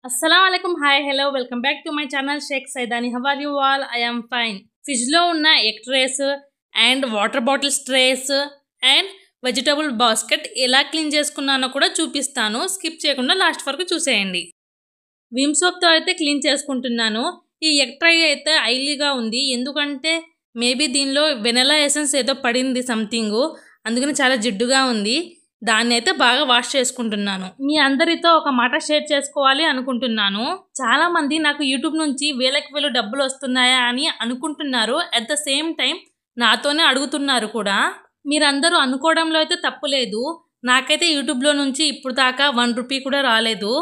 Assalamualaikum, hi, hello, welcome back to my channel Sheikh Saidani. How are you all? I am fine. Fridge లో ఉన్న egg trace and water bottles trace and vegetable basket ఎలా clean చేసుకున్నానో కూడా చూపిస్తాను. Skip చేయకుండా last వరకు చూసేయండి. Vim సోప్తో అయితే clean చేసుకుంటున్నాను. ఈ ఎగ్ ట్రే అయితే ఆయిలీగా ఉంది, ఎందుకంటే మేబీ దీనిలో వెనిలా ఎసెన్స్ ఏదో పడింది సంథింగ్, అందుకని చాలా జిడ్డుగా ఉంది. దాన్ని అయితే బాగా వాష్ చేసుకుంటున్నాను. మీ అందరితో ఒక మాట షేర్ చేసుకోవాలి అనుకుంటున్నాను. చాలా మంది నాకు యూట్యూబ్ నుంచి వేలకు వేలు డబ్బులు వస్తున్నాయా అని అనుకుంటున్నారు. అట్ ద సేమ్ టైం నాతోనే అడుగుతున్నారు కూడా. మీరందరూ అనుకోవడంలో అయితే తప్పు లేదు. నాకైతే యూట్యూబ్లో నుంచి ఇప్పుడు దాకా 1 రూపీ కూడా రాలేదు.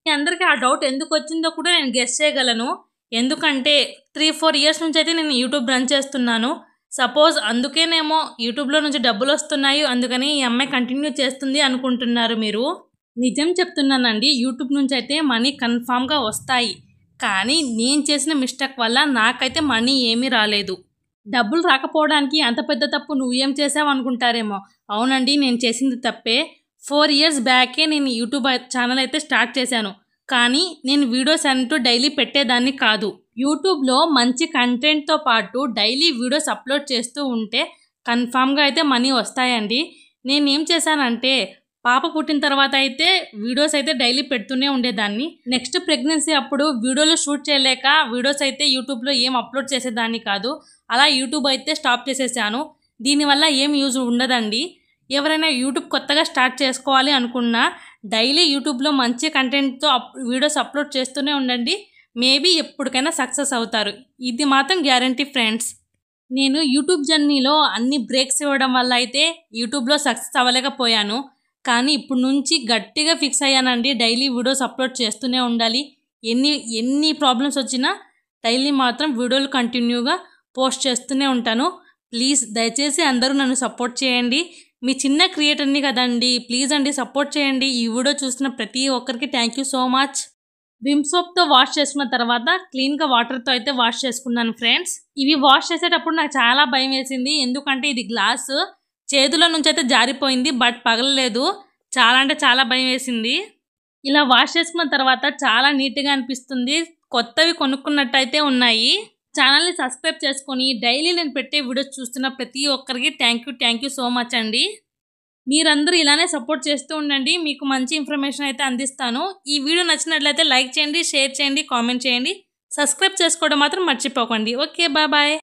మీ అందరికీ ఆ డౌట్ ఎందుకు వచ్చిందో కూడా నేను గెస్ చేయగలను. ఎందుకంటే 3-4 ఇయర్స్ నుంచి అయితే నేను యూట్యూబ్ రన్ చేస్తున్నాను. సపోజ్ అందుకేనేమో యూట్యూబ్లో నుంచి డబ్బులు వస్తున్నాయి, అందుకని ఈ అమ్మాయి కంటిన్యూ చేస్తుంది అనుకుంటున్నారు మీరు. నిజం చెప్తున్నానండి, యూట్యూబ్ నుంచి అయితే మనీ కన్ఫామ్గా వస్తాయి. కానీ నేను చేసిన మిస్టేక్ వల్ల నాకైతే మనీ ఏమీ రాలేదు. డబ్బులు రాకపోవడానికి అంత పెద్ద తప్పు నువ్వు ఏం చేసావు అనుకుంటారేమో. అవునండి, నేను చేసింది తప్పే. 4 ఇయర్స్ బ్యాకే నేను యూట్యూబ్ ఛానల్ అయితే స్టార్ట్ చేశాను. కానీ నేను వీడియోస్ అంటూ డైలీ పెట్టేదాన్ని కాదు. యూట్యూబ్లో మంచి కంటెంట్తో పాటు డైలీ వీడియోస్ అప్లోడ్ చేస్తూ ఉంటే కన్ఫామ్గా అయితే మనీ వస్తాయండి. నేనేం చేశానంటే పాప పుట్టిన తర్వాత అయితే వీడియోస్ అయితే డైలీ పెడుతూనే ఉండేదాన్ని. నెక్స్ట్ ప్రెగ్నెన్సీ అప్పుడు వీడియోలు షూట్ చేయలేక వీడియోస్ అయితే యూట్యూబ్లో ఏం అప్లోడ్ చేసేదాన్ని కాదు. అలా యూట్యూబ్ అయితే స్టాప్ చేసేసాను. దీనివల్ల ఏం యూజ్ ఉండదండి. ఎవరైనా యూట్యూబ్ కొత్తగా స్టార్ట్ చేసుకోవాలి అనుకున్నా డైలీ యూట్యూబ్లో మంచి కంటెంట్తో వీడియోస్ అప్లోడ్ చేస్తూనే ఉండండి. మేబీ ఎప్పటికైనా సక్సెస్ అవుతారు, ఇది మాత్రం గ్యారంటీ ఫ్రెండ్స్. నేను యూట్యూబ్ జర్నీలో అన్ని బ్రేక్స్ ఇవ్వడం వల్ల అయితే యూట్యూబ్లో సక్సెస్ అవ్వలేకపోయాను. కానీ ఇప్పుడు నుంచి గట్టిగా ఫిక్స్ అయ్యానండి, డైలీ వీడియోస్ అప్లోడ్ చేస్తూనే ఉండాలి. ఎన్ని ప్రాబ్లమ్స్ వచ్చినా డైలీ మాత్రం వీడియోలు కంటిన్యూగా పోస్ట్ చేస్తూనే ఉంటాను. ప్లీజ్ దయచేసి అందరూ నన్ను సపోర్ట్ చేయండి. మీ చిన్న క్రియేటర్ని కదండి, ప్లీజ్ అండి సపోర్ట్ చేయండి. ఈ వీడియో చూసిన ప్రతి ఒక్కరికి thank you so much. Vim సోప్తో వాష్ చేసుకున్న తర్వాత క్లీన్గా వాటర్తో అయితే వాష్ చేసుకున్నాను ఫ్రెండ్స్. ఇవి వాష్ చేసేటప్పుడు నాకు చాలా భయం వేసింది, ఎందుకంటే ఇది గ్లాస్ చేతుల నుంచి అయితే జారిపోయింది, బట్ పగలలేదు. చాలా అంటే చాలా భయం వేసింది. ఇలా వాష్ చేసుకున్న తర్వాత చాలా నీట్గా అనిపిస్తుంది. కొత్తవి కొనుక్కున్నట్టు అయితే ఉన్నాయి. ఛానల్ని సబ్స్క్రైబ్ చేసుకొని డైలీ నేను పెట్టే వీడియోస్ చూస్తున్న ప్రతి ఒక్కరికి థ్యాంక్ యూ సో మచ్ అండి. మీరందరూ ఇలానే సపోర్ట్ చేస్తూ ఉండండి, మీకు మంచి ఇన్ఫర్మేషన్ అయితే అందిస్తాను. ఈ వీడియో నచ్చినట్లయితే లైక్ చేయండి, షేర్ చేయండి, కామెంట్ చేయండి. సబ్స్క్రైబ్ చేసుకోవడం మాత్రం మర్చిపోకండి. Okay, bye.